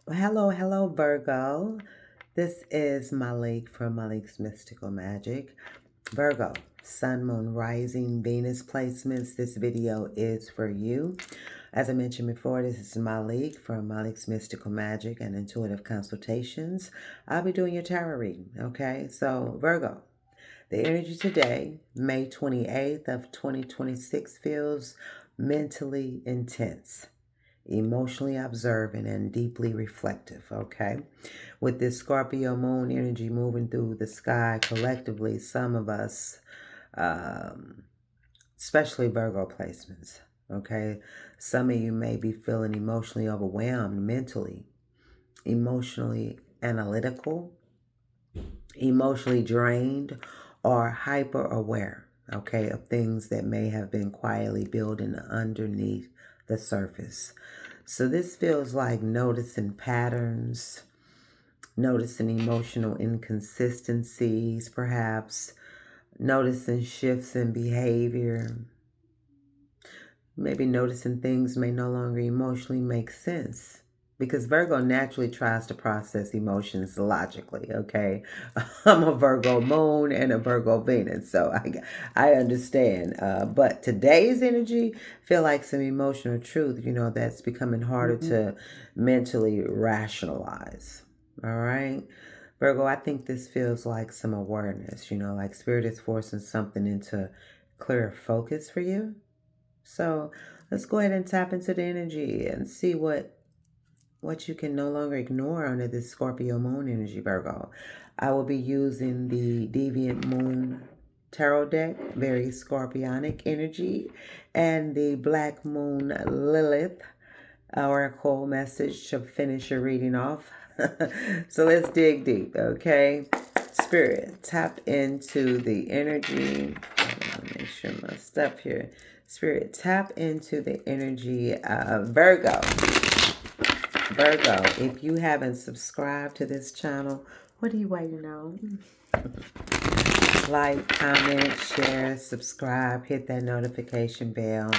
Hello, Virgo. This is Malik from Malik's Mystical Magic. Virgo, Sun, Moon, Rising, Venus placements. This video is for you. As I mentioned before, this is Malik from Malik's Mystical Magic and Intuitive Consultations. I'll be doing your tarot reading, okay? So, Virgo, the energy today, May 28th of 2026, feels mentally intense, emotionally observant, and deeply reflective, okay? With this Scorpio Moon energy moving through the sky collectively, some of us, especially Virgo placements, okay? Some of you may be feeling emotionally overwhelmed, mentally, emotionally analytical, emotionally drained, or hyper aware, okay, of things that may have been quietly building underneath the surface. So this feels like noticing patterns, noticing emotional inconsistencies, perhaps noticing shifts in behavior, maybe noticing things may no longer emotionally make sense. Because Virgo naturally tries to process emotions logically, okay? I'm a Virgo moon and a Virgo Venus, so I understand. But today's energy feel like some emotional truth, that's becoming harder to mentally rationalize, all right? Virgo, I think this feels like some awareness, like spirit is forcing something into clearer focus for you. So let's go ahead and tap into the energy and see what you can no longer ignore under this Scorpio Moon energy, Virgo. I will be using the Deviant Moon Tarot deck, very Scorpionic energy, and the Black Moon Lilith Oracle message to finish your reading off. So let's dig deep, okay? Spirit, tap into the energy. Make sure my stuff here. Spirit, tap into the energy of Virgo. Virgo, if you haven't subscribed to this channel, what are you waiting on? Like, comment, share, subscribe, hit that notification bell.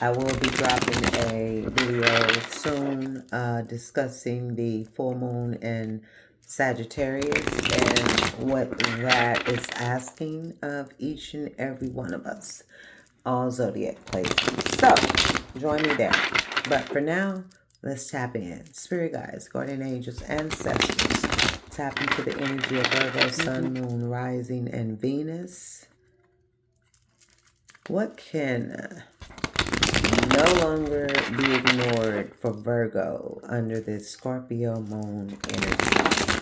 I will be dropping a video soon discussing the full moon in Sagittarius and what that is asking of each and every one of us, all zodiac placements. So join me there. But for now, let's tap in. Spirit guides, guardian angels, ancestors. Tap into the energy of Virgo, Sun, Moon, Rising, and Venus. What can no longer be ignored for Virgo under this Scorpio Moon energy?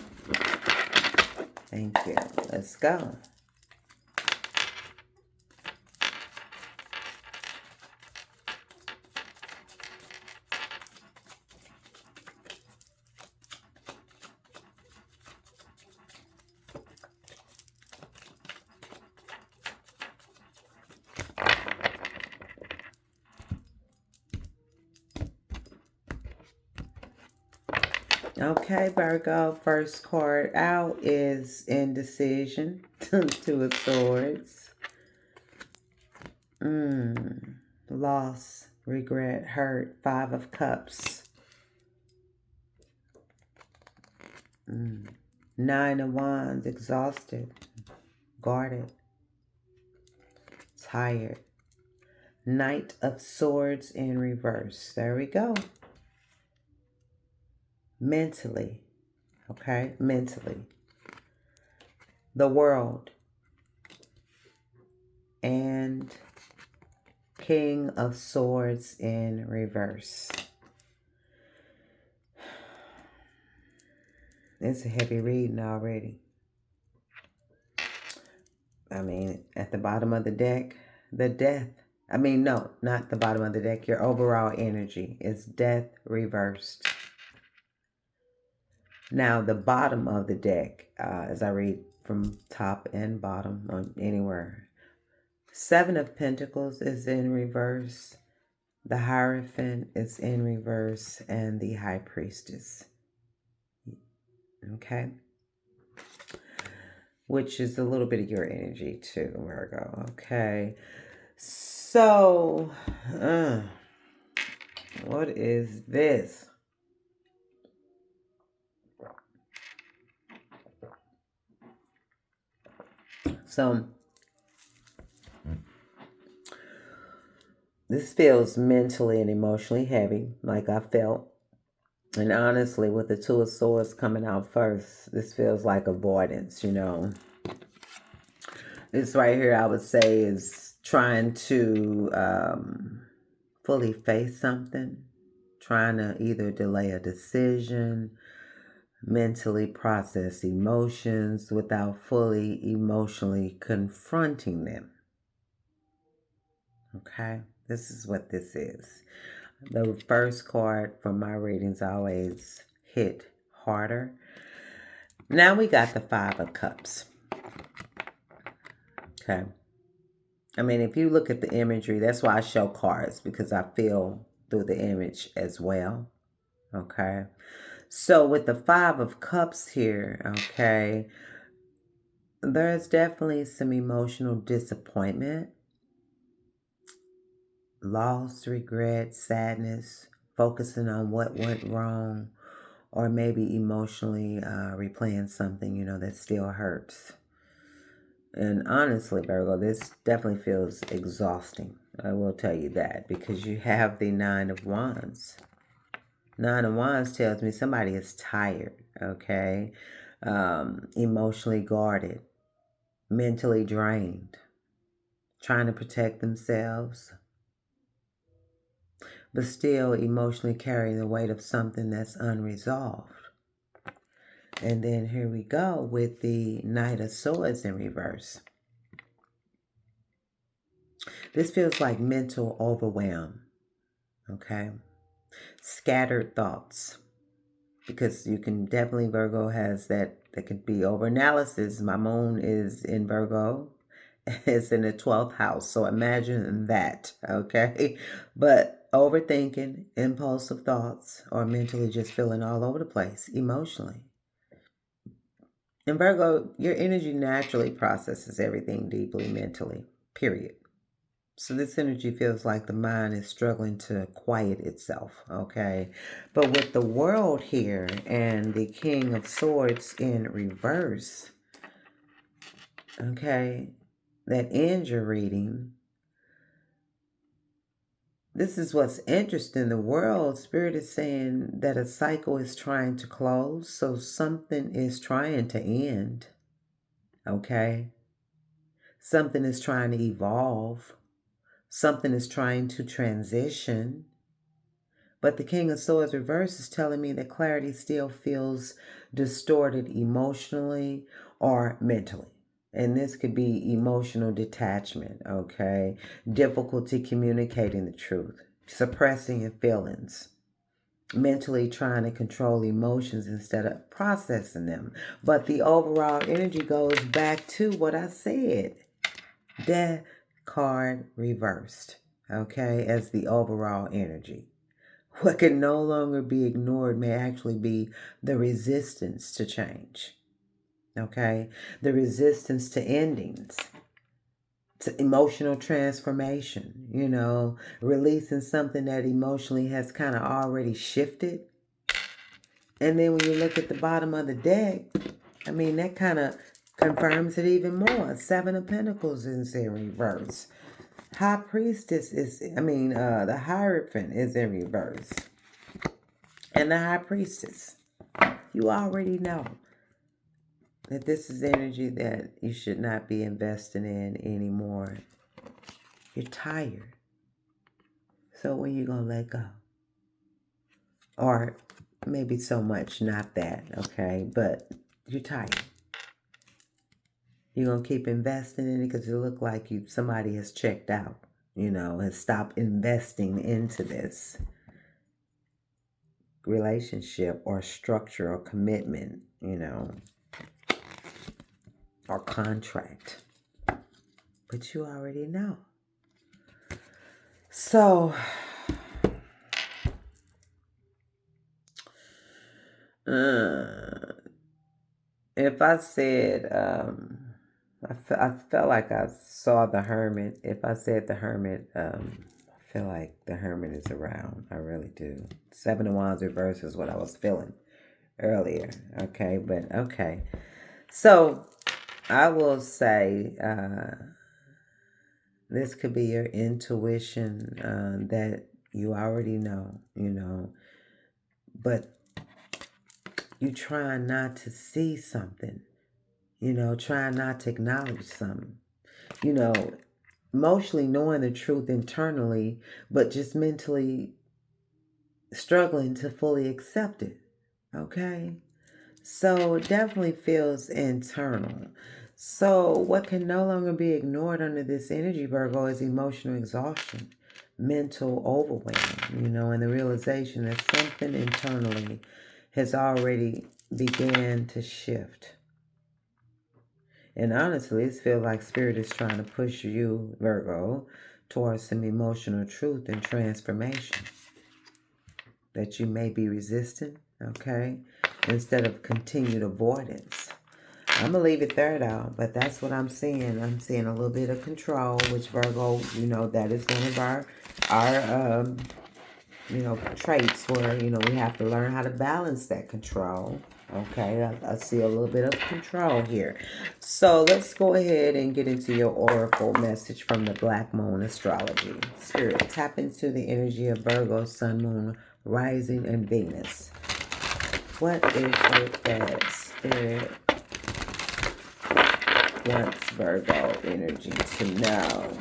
Thank you. Let's go. Okay, Virgo, first card out is Indecision, Two of Swords. Loss, regret, hurt, Five of Cups. Nine of Wands, exhausted, guarded, tired. Knight of Swords in reverse. There we go. Mentally, okay? Mentally. The World. And King of Swords in reverse. It's a heavy reading already. I mean, at the bottom of the deck, the death. I mean, no, not the bottom of the deck. Your overall energy is death reversed. Now, the bottom of the deck, as I read from top and bottom on anywhere, Seven of Pentacles is in reverse. The Hierophant is in reverse. And the High Priestess. Okay? Which is a little bit of your energy too, Virgo. Okay? So, what is this? So this feels mentally and emotionally heavy, like I felt. And honestly, with the Two of Swords coming out first, this feels like avoidance, you know. This right here, I would say, is trying to fully face something, trying to either delay a decision, mentally process emotions without fully emotionally confronting them. Okay, this is what this is. The first card from my readings always hit harder. Now we got the Five of Cups. Okay. I mean, if you look at the imagery, that's why I show cards, because I feel through the image as well. Okay. So with the Five of Cups here, okay, there's definitely some emotional disappointment, loss, regret, sadness, focusing on what went wrong, or maybe emotionally replaying something, you know, that still hurts. And honestly, Virgo, this definitely feels exhausting. I will tell you that, because you have the Nine of Wands. Nine of Wands tells me somebody is tired, okay? Emotionally guarded, mentally drained, trying to protect themselves, but still emotionally carrying the weight of something that's unresolved. And then here we go with the Knight of Swords in reverse. This feels like mental overwhelm, okay? Scattered thoughts, because you can definitely, Virgo has that could be overanalysis. My moon is in Virgo. It's in the 12th house. So imagine that, okay? But overthinking, impulsive thoughts, or mentally just feeling all over the place emotionally. In Virgo, your energy naturally processes everything deeply mentally, period. So this energy feels like the mind is struggling to quiet itself, okay? But with the World here and the King of Swords in reverse, okay, that ends your reading. This is what's interesting. The World Spirit is saying that a cycle is trying to close, so something is trying to end, okay? Something is trying to evolve. Something is trying to transition. But the King of Swords reverse is telling me that clarity still feels distorted emotionally or mentally. And this could be emotional detachment, okay? Difficulty communicating the truth, suppressing your feelings, mentally trying to control emotions instead of processing them. But the overall energy goes back to what I said. Death card reversed, okay, as the overall energy. What can no longer be ignored may actually be the resistance to change, okay? The resistance to endings, to emotional transformation, you know, releasing something that emotionally has kind of already shifted. And then when you look at the bottom of the deck, I mean, that kind of confirms it even more. Seven of Pentacles is in reverse. High Priestess is, the Hierophant is in reverse. And the High Priestess. You already know that this is energy that you should not be investing in anymore. You're tired. So when you going to let go? Or maybe so much, not that, okay? But you're tired. You're going to keep investing in it because it look like somebody has checked out, you know, has stopped investing into this relationship or structure or commitment, you know, or contract. But you already know. So, if I said, I felt like I saw the Hermit. If I said the Hermit, I feel like the Hermit is around. I really do. Seven of Wands reverse is what I was feeling earlier. Okay, but okay. So, I will say this could be your intuition that you already know, but you try not to see something, try not to acknowledge something, you know, emotionally knowing the truth internally, but just mentally struggling to fully accept it. Okay? So it definitely feels internal. So what can no longer be ignored under this energy, Virgo, is emotional exhaustion, mental overwhelm, and the realization that something internally has already began to shift. And honestly, it feels like Spirit is trying to push you, Virgo, towards some emotional truth and transformation that you may be resistant, okay, instead of continued avoidance. I'm going to leave it there, though, but that's what I'm seeing. I'm seeing a little bit of control, which Virgo, that is one of our traits where, we have to learn how to balance that control. Okay, I see a little bit of control here. So let's go ahead and get into your oracle message from the Black Moon Astrology. Spirit, tap into the energy of Virgo, Sun, Moon, Rising, and Venus. What is it that Spirit wants Virgo energy to know?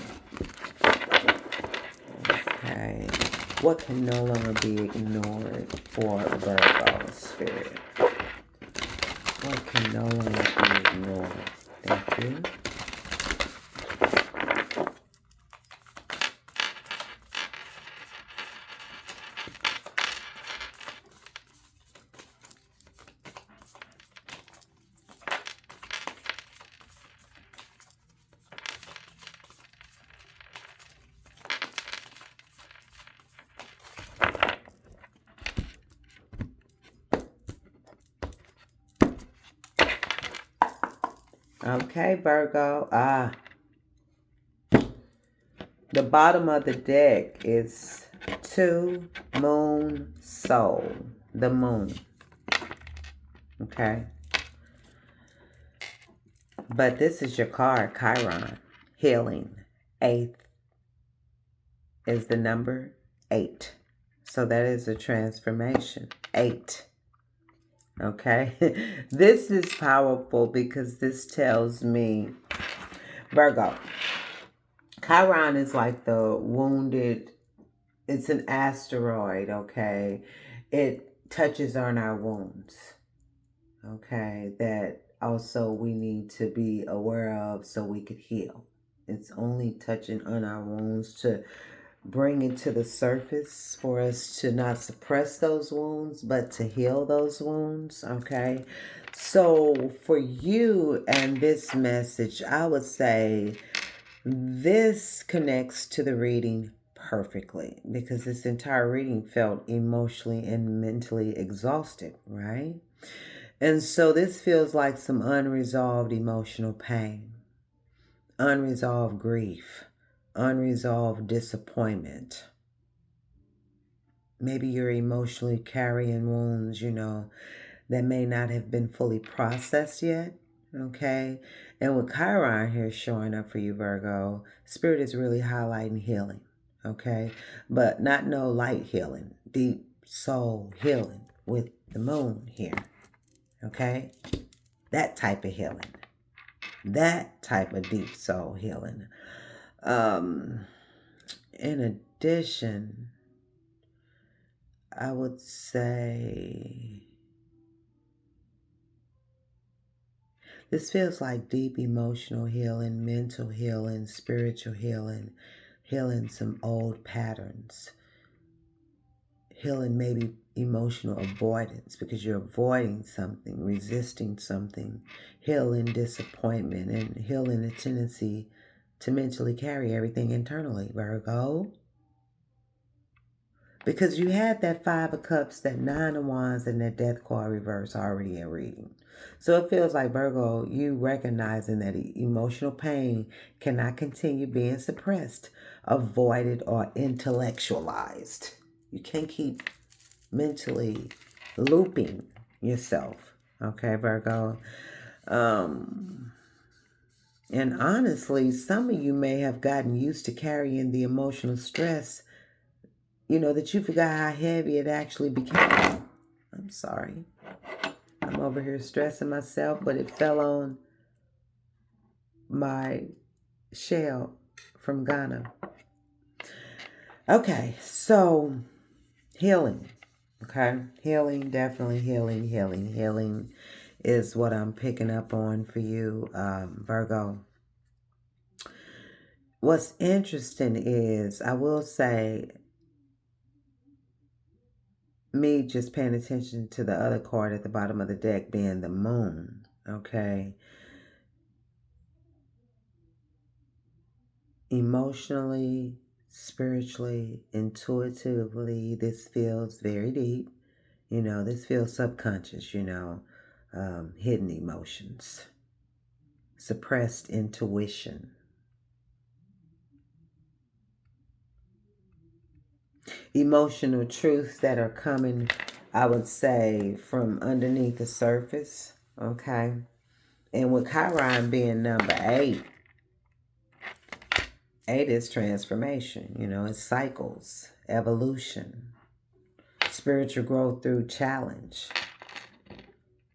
Okay. What can no longer be ignored for Virgo Spirit? What can no longer be ignored? Thank you. Okay, Virgo. The bottom of the deck is 2 Moon Soul. The moon. Okay. But this is your card, Chiron. Healing. 8th is the number 8. So that is a transformation. 8. Okay. This is powerful because this tells me, Virgo, Chiron is like the wounded, it's an asteroid, okay? It touches on our wounds, okay? That also we need to be aware of so we could heal. It's only touching on our wounds to bring it to the surface for us to not suppress those wounds, but to heal those wounds, okay? So for you and this message, I would say this connects to the reading perfectly because this entire reading felt emotionally and mentally exhausted, right? And so this feels like some unresolved emotional pain, unresolved grief, unresolved disappointment. Maybe you're emotionally carrying wounds, that may not have been fully processed yet. Okay. And with Chiron here showing up for you, Virgo, Spirit is really highlighting healing. Okay. But not no light healing, deep soul healing with the moon here. Okay. That type of healing. That type of deep soul healing. In addition, I would say this feels like deep emotional healing, mental healing, spiritual healing, healing some old patterns, healing maybe emotional avoidance because you're avoiding something, resisting something, healing disappointment, and healing the tendency to mentally carry everything internally, Virgo. Because you had that 5 of Cups, that 9 of Wands, and that Death card reverse already in reading. So it feels like, Virgo, you recognizing that emotional pain cannot continue being suppressed, avoided, or intellectualized. You can't keep mentally looping yourself. Okay, Virgo? And honestly, some of you may have gotten used to carrying the emotional stress, that you forgot how heavy it actually became. I'm sorry. I'm over here stressing myself, but it fell on my shell from Ghana. Okay, so healing. Okay, healing, definitely healing, healing, healing is what I'm picking up on for you, Virgo. What's interesting is, I will say, me just paying attention to the other card at the bottom of the deck being the moon, okay? Emotionally, spiritually, intuitively, this feels very deep. This feels subconscious, hidden emotions, suppressed intuition, emotional truths that are coming, I would say, from underneath the surface, okay? And with Chiron being number 8, 8 is transformation, it's cycles, evolution, spiritual growth through challenge.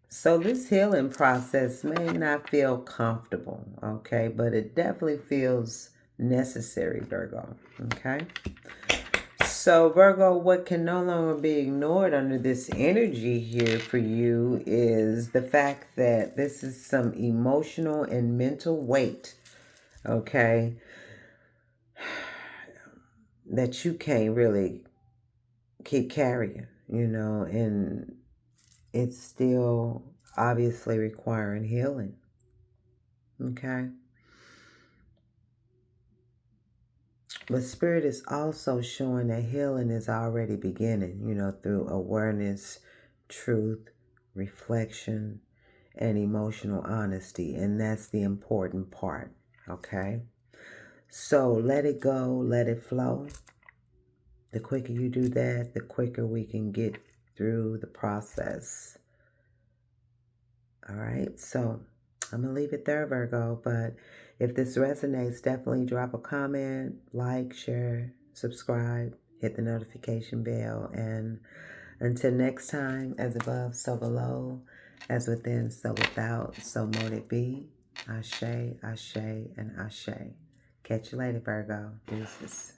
So this healing process may not feel comfortable, okay? But it definitely feels necessary, Virgo, okay? So, Virgo, what can no longer be ignored under this energy here for you is the fact that this is some emotional and mental weight, okay, that you can't really keep carrying, and it's still obviously requiring healing, okay? But Spirit is also showing that healing is already beginning, through awareness, truth, reflection, and emotional honesty. And that's the important part, okay? So let it go, let it flow. The quicker you do that, the quicker we can get through the process. All right, so I'm going to leave it there, Virgo. But if this resonates, definitely drop a comment, like, share, subscribe, hit the notification bell. And until next time, as above, so below, as within, so without, so mote it be. Ashe, ashe, and ashe. Catch you later, Virgo. Deuces.